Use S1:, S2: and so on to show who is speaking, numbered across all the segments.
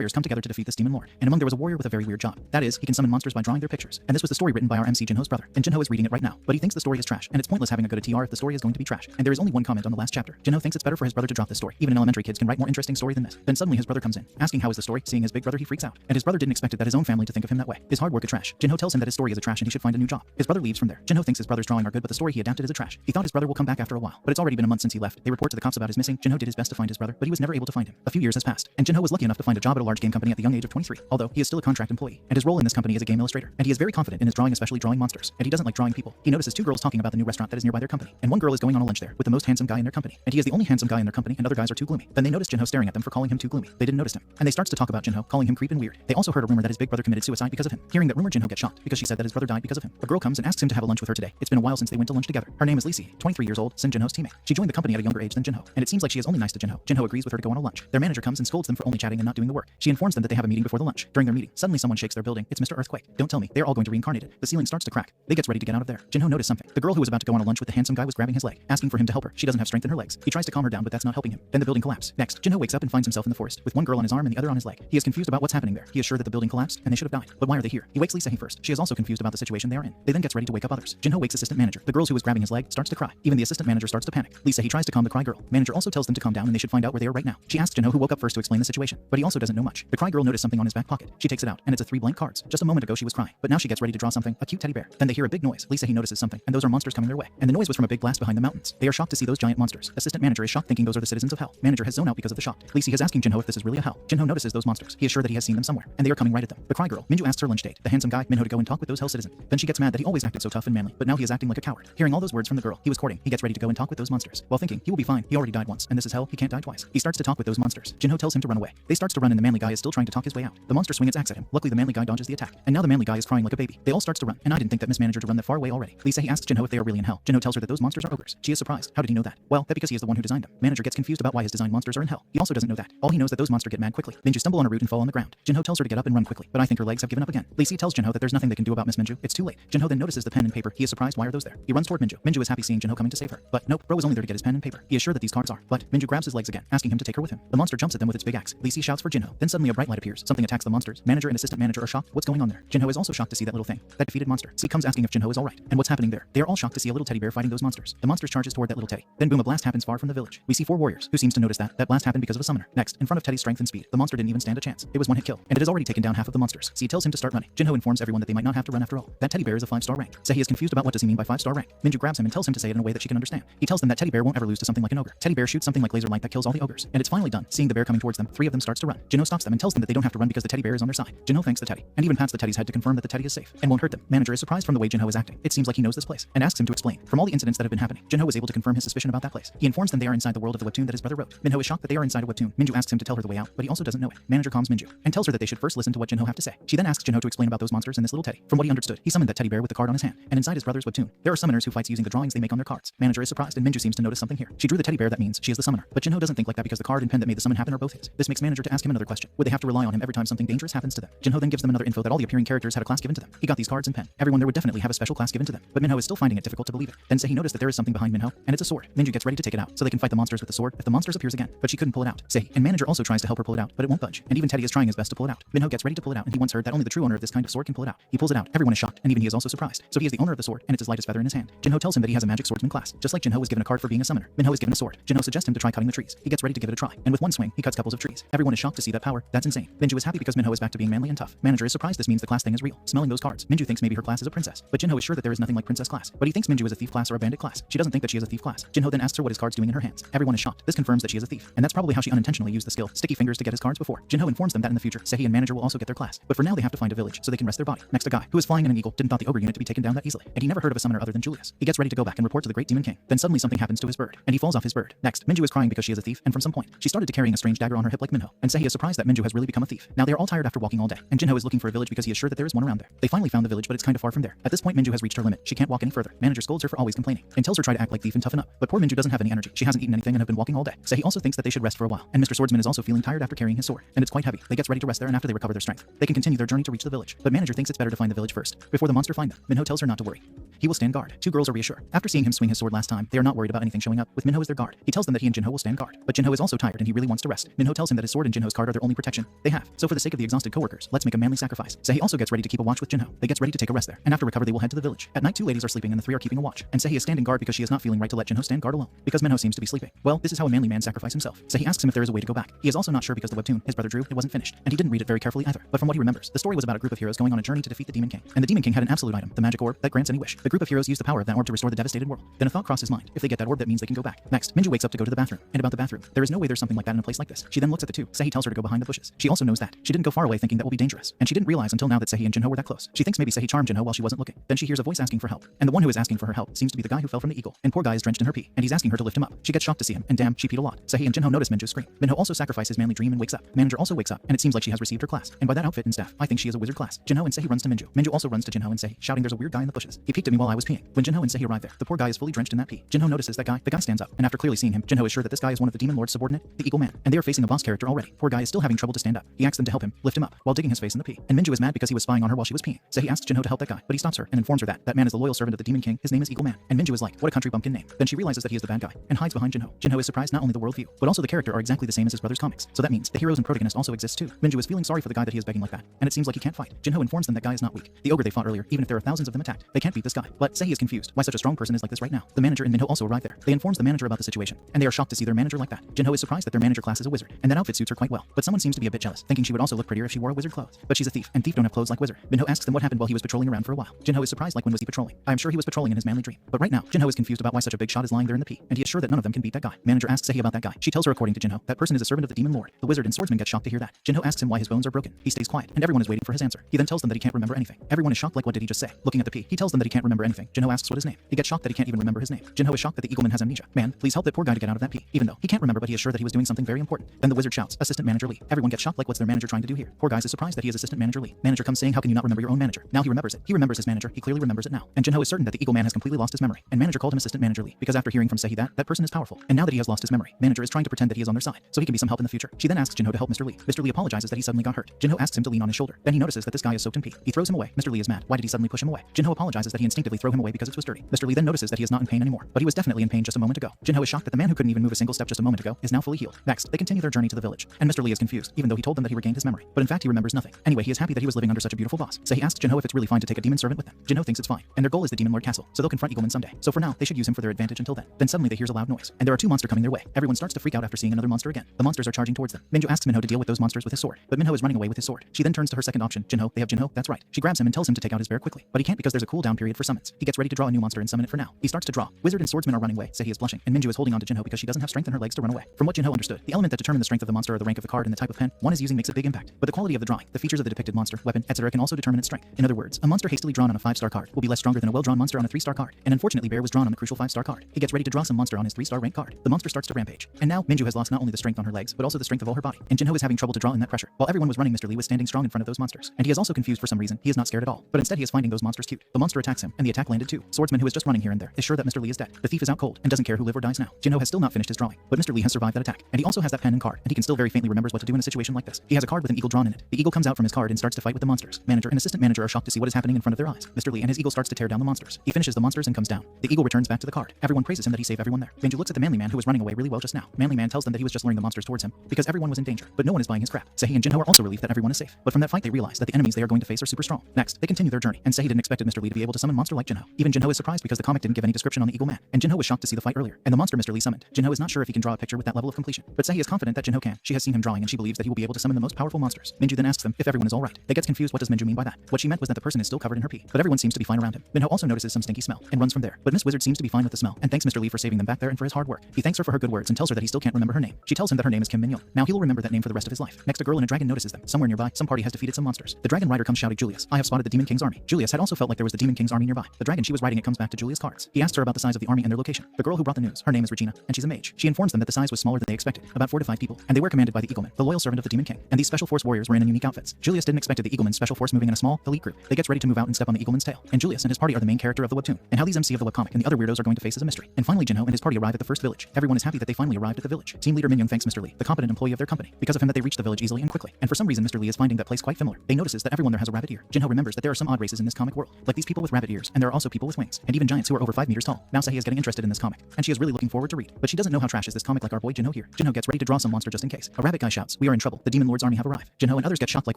S1: warriors come together to defeat this demon lord, and among there was a warrior with a very weird job. That is, he can summon monsters by drawing their pictures. And this was the story written by our MC Jinho's brother, and Jinho is reading it right now. But he thinks the story is trash, and it's pointless having a good TR if the story is going to be trash. And there is only one comment on the last chapter. Jinho thinks it's better for his brother to drop this story. Even elementary kids can write more interesting story than this. Then suddenly his brother comes in, asking how is the story. Seeing his big brother, he freaks out, and his brother didn't expect it that his own family to think of him that way. His hard work is trash. Jinho tells him that his story is a trash and he should find a new job. His brother leaves from there. Jinho thinks his brother's drawing are good, but the story he adapted is a trash. He thought his brother will come back after a while, but it's already been a month since he left. They report to the cops about his missing. Jinho did his best to find his brother, but he was never able to find him. A few years has passed, and Jinho was lucky enough to find a job at a large game company at the young age of 23, although he is still a contract employee, and his role in this company is a game illustrator, and he is very confident in his drawing, especially drawing monsters, and he doesn't like drawing people. He notices two girls talking about the new restaurant that is nearby their company, and one girl is going on a lunch there with the most handsome guy in their company, and he is the only handsome guy in their company, and other guys are too gloomy. Then they notice Jinho staring at them for calling him too gloomy. They didn't notice him, and they starts to talk about Jinho, calling him creep and weird. They also heard a rumor that his big brother committed suicide because of him. Hearing that rumor, Jinho gets shocked because she said that his brother died because of him. A girl comes and asks him to have a lunch with her today. It's been a while since they went to lunch together. Her name is Xie, 23 years old, Sin Jinho's teammate. She joined the company at a younger age than Jinho, and it seems like she is only nice to Jinho. Jinho agrees with her to go on a lunch. Their manager comes and scolds them for only chatting and not doing the work. She informs them that they have a meeting before the lunch. During their meeting, suddenly someone shakes their building. It's Mr. Earthquake. Don't tell me. They are all going to reincarnated. The ceiling starts to crack. They gets ready to get out of there. Jinho noticed something. The girl who was about to go on a lunch with the handsome guy was grabbing his leg, asking for him to help her. She doesn't have strength in her legs. He tries to calm her down, but that's not helping him. Then the building collapsed. Next, Jinho wakes up and finds himself in the forest with one girl on his arm and the other on his leg. He is confused about what's happening there. He is sure that the building collapsed and they should have died. But why are they here? He wakes Xie first. She is also confused about the situation they are in. They then gets ready to wake up others. Jinho wakes assistant manager. The girl who was grabbing his leg starts to cry. Even the assistant manager starts to panic. Xie tries to calm the cry girl. Manager also tells them to calm down and they should find out where they are right now. She asks Jinho, who woke up first, to explain the situation, but he also doesn't know much. The cry girl noticed something on his back pocket. She takes it out and it's a 3 blank cards. Just a moment ago she was crying, but now she gets ready to draw something, a cute teddy bear. Then they hear a big noise. Xie notices something, and those are monsters coming their way. And the noise was from a big blast behind the mountains. They are shocked to see those giant monsters. Assistant manager is shocked, thinking those are the citizens of hell. Manager has zoned out because of the shock. Xie is asking Jinho if this is really a hell. Jinho notices those monsters. He is sure that he has seen them somewhere, and they are coming right at them. The cry girl, Minju, asks her lunch date, the handsome guy, Minho, to go and talk with those hell citizens. Then she gets mad that he always acted so tough and manly, but now he is acting like a coward. Hearing all those words from the girl he was courting, he gets ready to go and talk with those monsters. While thinking, he will be fine. He already died once, and this is hell. He can't die twice. He starts to talk with those monsters. Jinho tells him to run away. They starts to run, and the manly guy is still trying to talk his way out. The monster swings its axe at him. Luckily, the manly guy dodges the attack, and now the manly guy is crying like a baby. They all starts to run, and I didn't think that Miss Manager to run that far away already. Lisa, he asks Jinho if they are really in hell. Jinho tells her that those monsters are ogres. She is surprised. How did he know that? Well, that because he is the one who designed them. Manager gets confused about why his designed monsters are in hell. He also doesn't know that. All he knows that those monsters get mad quickly. Minju stumble on a root and fall on the ground. Jinho tells her to get up and run quickly, but I think her legs have given up again. Lisa tells Jinho that there's nothing they can do about Miss Minju. It's too late. Jinho then notices the pen and paper. He is surprised. Why are those there? He runs toward Minju. Minju is happy seeing Jinho coming to save her. But nope, bro was only there to get his pen and paper. He is sure that these cards are. But Minju grabs his legs again, asking him to take her with him. The monster jumps at them with its big axe. Lisa shouts for Jinho. Then suddenly a bright light appears. Something attacks the monsters. Manager and assistant manager are shocked. What's going on there? Jinho is also shocked to see that little thing. That defeated monster. He comes asking if Jinho is alright, and what's happening there. They are all shocked to see a little teddy bear fighting those monsters. The monsters charges toward that little teddy. Then boom, a blast happens far from the village. We see 4 warriors, who seems to notice that blast happened because of a summoner. Next, in front of Teddy's strength and speed, the monster didn't even stand a chance. It was one hit kill, and it has already taken down half of the monsters. So he tells him to start running. Jinho informs everyone that they might not have to run after all. That teddy bear is a 5-star rank. So he is confused about what does he mean by 5-star rank. Minju grabs him and tells him to say it in a way that she can understand. He tells them that teddy bear won't ever lose to something like an ogre. Teddy bear shoots something like laser light that kills all the ogres, and it's finally done. Seeing the bear coming towards them, 3 of them starts to run. Jinho stops them and tells them that they don't have to run because the teddy bear is on their side. Jinho thanks the teddy, and even pats the teddy's head to confirm that the teddy is safe and won't hurt them. Manager is surprised from the way Jinho is acting. It seems like he knows this place, and asks him to explain. From all the incidents that have been happening, Jinho is able to confirm his suspicion about that place. He informs them they are inside the world of the webtoon that his brother wrote. Minho is shocked that they are inside a webtoon. Minju asks him to tell her the way out, but he also doesn't know it. Manager calms Minju and tells her that they should first listen to what Jinho have to say. She then asks Jinho to explain about those monsters and this little teddy. From what he understood, he summoned that teddy bear with the card on his hand, and inside his brother's webtoon, there are summoners who fights using the drawings they make on their cards. Manager is surprised, and Minju seems to notice something here. She drew the teddy bear, that means she is the summoner. But Jinho doesn't think like that because the card and pen that made the summon happen are both his. This makes Manager to ask him another question. Would they have to rely on him every time something dangerous happens to them? Jinho then gives them another info that all the appearing characters had a class given to them. He got these cards and pen. Everyone there would definitely have a special class given to them. But Minho is still finding it difficult to believe it. Then he noticed that there is something behind Minho, and it's a sword. Minju gets ready to take it out so they can fight the monsters with the sword if the monsters appears again. But she couldn't pull it out. And Manager also tries to help her pull it out, but it won't budge. And even Teddy is trying his best to pull it out. Minho gets ready to pull it out, and he once heard that only the true owner of this kind of sword can pull it out. He pulls it out. Everyone is shocked, and even he is also surprised. So he is the owner of the sword, and it's as light as feather in his hand. Jinho tells him that he has a magic swordsman class. Just like Jinho was given a card for being a summoner, Minho is given a sword. Jinho suggests him to try cutting the trees. He gets ready to give it a try, and with one swing, he cuts couples of trees. Everyone is shocked to see that power. That's insane. Minju is happy because Minho is back to being manly and tough. Manager is surprised this means the class thing is real. Smelling those cards, Minju thinks maybe her class is a princess, but Jinho is sure that there is nothing like princess class. But he thinks Minju is a thief class or a bandit class. She doesn't think that she is a thief class. Jinho then asks her what his cards doing in her hands. Everyone is shocked. This confirms that she is a thief, and that's probably how she unintentionally used the skill sticky fingers to get his cards before. Jinho informs them that in the future, Sehi and Manager will also get their class, but for now they have to find a village so they can rest their body. Next, a guy who is flying in an eagle didn't thought the ogre unit to be taken down that easily, and he never heard of a summoner other than Julius. He gets ready to go back and report to the great demon king. Then suddenly something happens to his bird, and he falls off his bird. Next, Minju is crying because she is a thief, and from some point, she started to carrying a strange dagger on her hip like Minho, and Sehi is surprised that Minju has really become a thief. Now they are all tired after walking all day, and Jinho is looking for a village because he is sure that there is one around there. They finally found the village, but it's kind of far from there. At this point, Minju has reached her limit. She can't walk any further. Manager scolds her for always complaining, and tells her try to act like thief and toughen up. But poor Minju doesn't have any energy. She hasn't eaten anything and have been walking all day. So he also thinks that they should rest for a while, and Mr. Swordsman is also feeling tired after carrying his sword, and it's quite heavy. They get ready to rest there, and after they recover their strength, they can continue their journey to reach the village. But Manager thinks it's better to find the village first, before the monster find them. Minho tells her not to worry. He will stand guard. 2 girls are reassured. After seeing him swing his sword last time, they are not worried about anything showing up, with Minho as their guard. He tells them that he and Jinho will stand guard. But Jinho is also tired and he really wants to rest. Minho tells him that his sword and Jinho's card are their only only protection they have. So for the sake of the exhausted coworkers, let's make a manly sacrifice. Sehi also gets ready to keep a watch with Jinho. They gets ready to take a rest there, and after recover they will head to the village. At night, two ladies are sleeping and the three are keeping a watch. And Sehi is standing guard because she is not feeling right to let Jinho stand guard alone, because Manhwa seems to be sleeping. Well, this is how a manly man sacrifices himself. Sehi asks him if there is a way to go back. He is also not sure because the webtoon his brother drew, it wasn't finished, and he didn't read it very carefully either. But from what he remembers, the story was about a group of heroes going on a journey to defeat the Demon King. And the Demon King had an absolute item, the magic orb that grants any wish. The group of heroes used the power of that orb to restore the devastated world. Then a thought crossed his mind. If they get that orb, that means they can go back. Next, Minju wakes up to go to the bathroom. And about the bathroom, there is no way there's something like that in a place like this. She then looks at the two. Sehi tells her to go behind the bushes. She also knows that. She didn't go far away thinking that will be dangerous. And she didn't realize until now that Sehi and Jinho were that close. She thinks maybe Sehi charmed Jinho while she wasn't looking. Then she hears a voice asking for help. And the one who is asking for her help seems to be the guy who fell from the eagle. And poor guy is drenched in her pee. And he's asking her to lift him up. She gets shocked to see him. And damn, she peed a lot. Sehi and Jinho notice Minju scream. Minho also sacrifices his manly dream and wakes up. Manager also wakes up. And it seems like she has received her class. And by that outfit and staff, I think she is a wizard class. Jinho and Sehi runs to Minju. Minju also runs to Jinho and Sehi, shouting there's a weird guy in the bushes. He peeked at me while I was peeing. When Jinho and Sehi arrive there, the poor guy is fully drenched in that pee. Jinho notices that guy. The guy stands up. And after clearly seeing him, Jinho is sure that this guy is one of the demon lord's subordinate, the Eagle Man. And they are facing a boss character already. Poor guy is still having trouble to stand up. He asks them to help him lift him up while digging his face in the pee. And Minju is mad because he was spying on her while she was peeing. So he asks Jinho to help that guy, but he stops her and informs her that that man is the loyal servant of the Demon King. His name is Eagle Man. And Minju is like, what a country bumpkin name. Then she realizes that he is the bad guy and hides behind Jinho. Jinho is surprised not only the worldview, but also the character are exactly the same as his brother's comics. So that means the heroes and protagonists also exist too. Minju is feeling sorry for the guy that he is begging like that, and it seems like he can't fight. Jinho informs them that guy is not weak. The ogre they fought earlier, even if there are thousands of them attacked, they can't beat this guy. But Sehi is confused why such a strong person is like this right now. The manager and Minho also arrive there. They informs the manager about the situation, and they are shocked to see their manager like that. Jinho is surprised that their manager class is a wizard, and that outfit suits her quite well. But someone seems to be a bit jealous, thinking she would also look prettier if she wore a wizard clothes. But she's a thief, and thief don't have clothes like wizard. Minho asks them what happened while he was patrolling around for a while. Jinho is surprised, like when was he patrolling? I am sure he was patrolling in his manly dream. But right now, Jinho is confused about why such a big shot is lying there in the pee, and he is sure that none of them can beat that guy. Manager asks Sehi about that guy. She tells her according to Jinho, that person is a servant of the demon lord. The wizard and swordsman get shocked to hear that. Jinho asks him why his bones are broken. He stays quiet, and everyone is waiting for his answer. He then tells them that he can't remember anything. Everyone is shocked, like what did he just say? Looking at the pee, he tells them that he can't remember anything. Jinho asks what his name. He gets shocked that he can't even remember his name. Jinho is shocked that the Eagleman has amnesia. Man, please help that poor guy to get out of that pee. Even though he can't remember, but he is sure that he was doing something very important. Then the wizard shouts, Assistant Manager Lee. Everyone gets shocked, like what's their manager trying to do here? Poor guy is surprised that he is Assistant Manager Lee. Manager comes saying, how can you not remember your own manager? Now he remembers it. He remembers his manager. He clearly remembers it now. And Jinho is certain that the Eagle Man has completely lost his memory. And manager called him Assistant Manager Lee because after hearing from Sehi that person is powerful. And now that he has lost his memory, manager is trying to pretend that he is on their side so he can be some help in the future. She then asks Jinho to help Mr. Lee. Mr. Lee apologizes that he suddenly got hurt. Jinho asks him to lean on his shoulder. Then he notices that this guy is soaked in pee. He throws him away. Mr. Lee is mad. Why did he suddenly push him away? Jinho apologizes that he instinctively threw him away because it was dirty. Mr. Lee then notices that he is not in pain anymore, but he was definitely in pain just a moment ago. Jinho is shocked that the man who couldn't even move a single step just a moment ago is now fully healed. Next, they continue their journey to the village, and Mr. Lee is confused, even though he told them that he regained his memory. But in fact, he remembers nothing. Anyway, he is happy that he was living under such a beautiful boss. So he asks Jinho if it's really fine to take a demon servant with them. Jinho thinks it's fine, and their goal is the Demon Lord Castle, so they'll confront Eagleman someday. So for now, they should use him for their advantage until then. Then suddenly they hears a loud noise, and there are two monsters coming their way. Everyone starts to freak out after seeing another monster again. The monsters are charging towards them. Minjo asks Minho to deal with those monsters with his sword, but Minho is running away with his sword. She then turns to her second option, Jinho. They have Jinho, that's right. She grabs him and tells him to take out his bear quickly, but he can't because there's a cooldown period for summons. He gets ready to draw a new monster and summon it for now. He starts to draw. Wizard and swordsman are running away, so he is blushing, and Minju is holding on to Jinho because she doesn't have strength in her legs to run away. From what Jinho understood, the element that determine the strength of the monster are the rank of the card and the type of pen one is using makes a big impact. But the quality of the drawing, the features of the depicted monster, weapon, etc. can also determine its strength. In other words, a monster hastily drawn on a 5-star card will be less stronger than a well-drawn monster on a 3-star card. And unfortunately, Bear was drawn on the crucial 5-star card. He gets ready to draw some monster on his 3-star rank card. The monster starts to rampage. And now, Minju has lost not only the strength on her legs, but also the strength of all her body. And Jinho is having trouble to draw in that pressure. While everyone was running, Mr. Lee was standing strong in front of those monsters. And he is also confused for some reason. He is not scared at all. But instead he is finding those monsters cute. The monster attacks him, and the attack landed too. Swordsman, who is just running here and there, is sure that Mr. Lee is dead. The thief is out cold and doesn't care who live or dies now. Jinho has still not finished his drawing, but Mr. Lee has survived that attack. And he also has that pen and card, and he can still very faintly remembers what to do in a situation like this. He has a card with an eagle drawn in it. The eagle comes out from his card and starts to fight with the monsters. Manager and assistant manager are shocked to see what is happening in front of their eyes. Mr. Lee and his eagle starts to tear down the monsters. He finishes the monsters and comes down. The eagle returns back to the card. Everyone praises him that he saved everyone there. Minju looks at the manly man who was running away really well just now. Manly man tells them that he was just luring the monsters towards him because everyone was in danger, but no one is buying his crap. Sehi and Jinho are also relieved that everyone is safe. But from that fight they realize that the enemies they are going to face are super strong. Next, they continue their journey, and Sehi didn't expect Mr. Lee to be able to summon monster like Jinho. Even Jinho is surprised because the comic didn't give any description on the eagle man, and Jinho was shocked to see the fight earlier and the monster Mr. Lee summoned. Jinho is not sure if he can draw a picture with that level of completion, but Sehi is confident that Jinho can. She has seen him drawing and she believes that he will be able to summon the most powerful monsters. Minju then asks them if everyone is alright. They get confused, what does Minju mean by that? What she meant was that the person is still covered in her pee, but everyone seems to be fine around him. Minho also notices some stinky smell and runs from there, but Miss Wizard seems to be fine with the smell and thanks Mr. Lee for saving them back there and for his hard work. He thanks her for her good words and tells her that he still can't remember her name. She tells him that her name is Kim Min-young. Now he'll remember that name for the rest of his life. Next, a girl and a dragon notices them. Somewhere nearby, some party has defeated some monsters. The dragon rider comes shouting, Julius, I have spotted the Demon King's army. Julius had also felt like there was the Demon King's army nearby. The dragon she was riding it comes back to Julius' cards. He asks her about the size of the army and their location. The girl who brought the news, her name is Regina, and she's a mage. She informs them that the size was smaller than they expected, about 4 to 5 people, and they were commanded by the Eagleman, the loyal servant of the Demon King. And these special force warriors were in unique outfits. Julius didn't expect the Eagleman's special force moving in a small, elite group. They gets ready to move out and step on the Eagleman's tail. And Julius and his party are the main character of the webtoon. And how these MC of the webcomic and the other weirdos are going to face is a mystery. And finally Jinho and his party arrive at the first village. Everyone is happy that they finally arrived at the village. Team leader Min-young thanks Mr. Lee, the competent employee of their company, because of him that they reached the village easily and quickly. And for some reason Mr. Lee is finding that place quite familiar. They notices that everyone there has a rabbit ear. Jinho remembers that there are some odd races in this comic world, like these people with rabbit ears, and there are also people with wings, and even giants who are over 5 meters tall. Now Sehi is getting interested in this comic, and she is really looking forward to read, but she doesn't know how trash is this comic like our boy Jinho here. Jinho gets ready to draw some monster just in case. A rabbit guy shouts, We are in trouble. The Demon Lord's army have arrived. Jinho and others get shocked like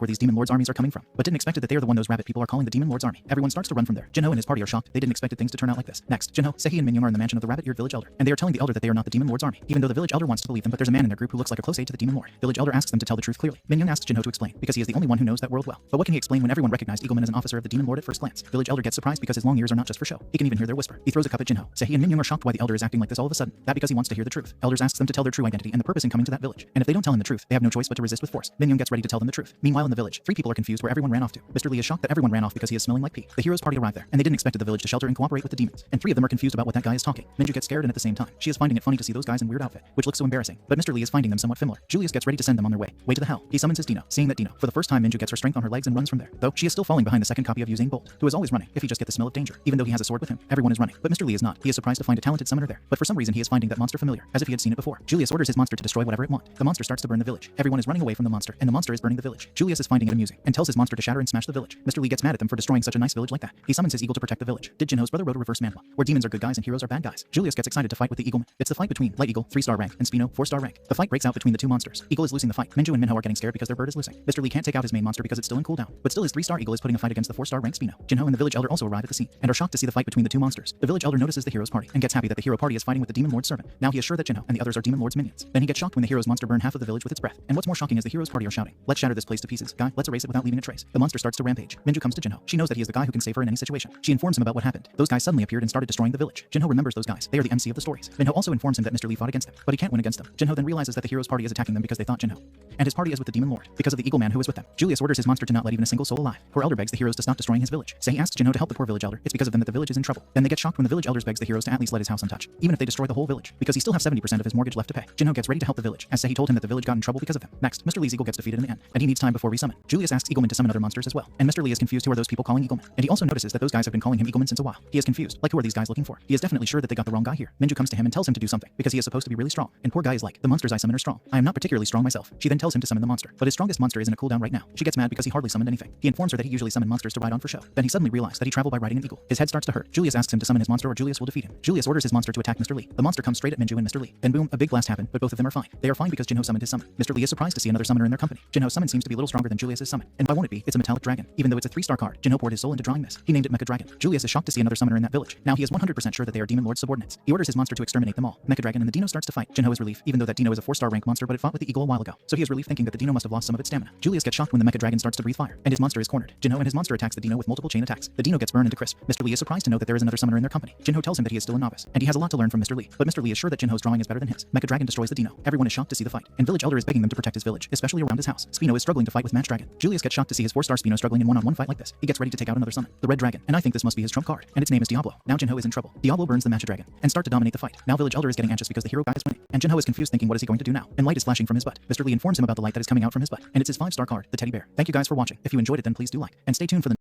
S1: where these Demon Lord's armies are coming from, but didn't expect that they are the one those rabbit people are calling the Demon Lord's army. Everyone starts to run from there. Jinho and his party are shocked. They didn't expect things to turn out like this. Next, Jinho, Xie Yan, are in the mansion of the rabbit-eared village elder, and they are telling the elder that they are not the Demon Lord's army, even though the village elder wants to believe them. But there's a man in their group who looks like a close aide to the Demon Lord. Village elder asks them to tell the truth clearly. Minyoung asks Jinho to explain, because he is the only one who knows that world well. But what can he explain when everyone recognized Eagleman as an officer of the Demon Lord at first glance? Village elder gets surprised because his long ears are not just for show. He can even hear their whisper. He throws a cup at Jinho. Xie and Minyoung are shocked why the elder is acting like this all of a sudden. That because he wants to hear the truth. Elders asks them to tell their true identity and the purpose in coming to that village. And if they don't tell him the truth, they have no choice but to resist with force. Minyoung gets ready to tell them the truth. Meanwhile in the village, 3 people are confused where everyone ran off to. Mr. Lee is shocked that everyone ran off because he is smelling like pee. The heroes party arrived there, and they didn't expect the village to shelter and cooperate with the demons. And 3 of them are confused about what that guy is talking. Minju gets scared and at the same time, she is finding it funny to see those guys in weird outfit, which looks so embarrassing. But Mr. Lee is finding them somewhat familiar. Julius gets ready to send them on their way to the hell. He summons his Dino. Seeing that Dino, for the first time Minju gets her strength on her legs and runs from there. Though she is still falling behind the second copy of Usain Bolt, who is always running if he just gets the smell of danger. Even though he has a sword with him, everyone is running. But Mr. Lee is not. He is surprised to find a talented summoner there. But for some reason he is finding that monster familiar, as if he had seen it before. Julius orders his monster to destroy whatever it wants. The monster starts to burn the village. Everyone is running away from the monster, and the monster is burning the village. Julius is finding it amusing and tells his monster to shatter and smash the village. Mr. Lee gets mad at them for destroying such a nice village like that. He summons his eagle to protect the village. Did Jinho's brother wrote a reverse manhwa, where demons are good guys and heroes are bad guys? Julius gets excited to fight with the Eagleman. It's the fight between Light Eagle, 3-star rank, and Spino, 4-star rank. The fight breaks out between the 2 monsters. Eagle is losing the fight. Minju and Minho are getting scared because their bird is losing. Mr. Lee can't take out his main monster because it's still in cooldown. But still his 3-star Eagle is putting a fight against the 4-star rank Spino. Jinho and the village elder also arrive at the scene, and are shocked to see the fight between the 2 monsters. The village elder notices the hero's party, and gets happy that the hero party is fighting with the Demon Lord's servant. Now he is sure that Jinho and the others are Demon Lord's minions. Then he gets shocked when the hero's monster burn half of the village with its breath. And what's more shocking is the hero's party are shouting, "Let's shatter this place to pieces. Guy, let's erase it without leaving a trace." The monster starts to rampage. Minju comes to Jinho. She knows that he is the guy who can save her in any situation. She informs him about what happened. Those guys suddenly appeared and started destroying the village. Jinho remembers those guys. They are the MC of the stories. Minho also informs him that Mr. Lee fought against them, but he can't win against them. Jinho then realizes that the hero's party is attacking them because they thought Jinho and his party is with the Demon Lord because of the Eagle Man who is with them. Julius orders his monster to not let even a single soul alive. Poor elder begs the heroes to stop destroying his village. So he asks Jinho to help the poor village elder. It's because of them that the village is in trouble. Then they get shocked when the village elders begs the heroes to at least let his house untouched, even if they destroy the whole village, because he still have 70% of his mortgage left to pay. Jinho gets ready to help the village, as he told him that the village got in trouble because of him. Next, Mr. Lee's eagle gets defeated in the end, and he needs time before resummon. Julius asks Eagleman to summon other monsters as well, and Mr. Lee is confused who are those people calling Eagleman, and he also notices that those guys have been calling him Eagleman since a while. He is confused, like who are these guys looking for? He is definitely sure that they got the wrong guy here. Minju comes to him and tells him to do something, because he is supposed to be really strong, and poor guy is like, the monsters I summon are strong. I am not particularly strong myself. She then tells him to summon the monster, but his strongest monster is in a cooldown right now. She gets mad because he hardly summoned anything. He informs her that he usually summoned monsters to ride on for show. Then he suddenly realized that he traveled by riding an eagle. His head starts to hurt. Julius asks him to summon his monster or Julius will defeat him. Julius orders his monster to attack Mr. Lee. The monster comes straight at Minju and Mr. Lee. Then boom, a big blast happened, but both of them are fine. They are fine because Jinho summoned his summon. Mr. Lee is surprised to see another summoner in their company. Jinho's summon seems to be a little stronger than Julius's summon. And why won't it be? It's a metallic dragon. Even though it's a 3-star card, Jinho poured his soul into drawing this. He named it Mecha Dragon. Julius is shocked to see another summoner in that village. Now he is 100% sure that they are Demon Lord's subordinates. He orders his monster to exterminate them all. Mecha Dragon and the Dino starts to fight. Jinho is relief, even though that Dino is a 4-star rank monster but it fought with the eagle a while ago. So he is relief thinking that the Dino must have lost some of its stamina. Julius gets shocked when the Mecha Dragon starts to breathe fire, and his monster is cornered. Jinho and his monster attacks the Dino with multiple chain attacks. The Dino gets burned into crisp. Mr. Lee is surprised to know that there is another summoner in their company. Jinho tells him that he is still a novice, and he has a lot to learn from Mr. Lee. But Mr. Lee is sure that Jinho's drawing is better than his. Mecha Dragon destroys the Dino. Everyone is shocked to see the fight, and village elder is begging them to protect his village, especially around his house. Spino is struggling to fight with Match Dragon. Julius gets shocked to see his 4-star Spino struggling in one-on-one fight like this. He gets ready to take out another summon, the Red Dragon, and I think this must be his trump card, and its name is Diablo. Now Jinho is in trouble. Diablo burns the Match Dragon and start to dominate the fight. Now village elder is getting anxious because the hero guy is winning, and Jinho is confused thinking what is he going to do now, and light is flashing from his butt. Mr. Lee informs him about the light that is coming out from his butt, and it's his 5-star card, the teddy bear. Thank you guys for watching. If you enjoyed it then please do like, and stay tuned for the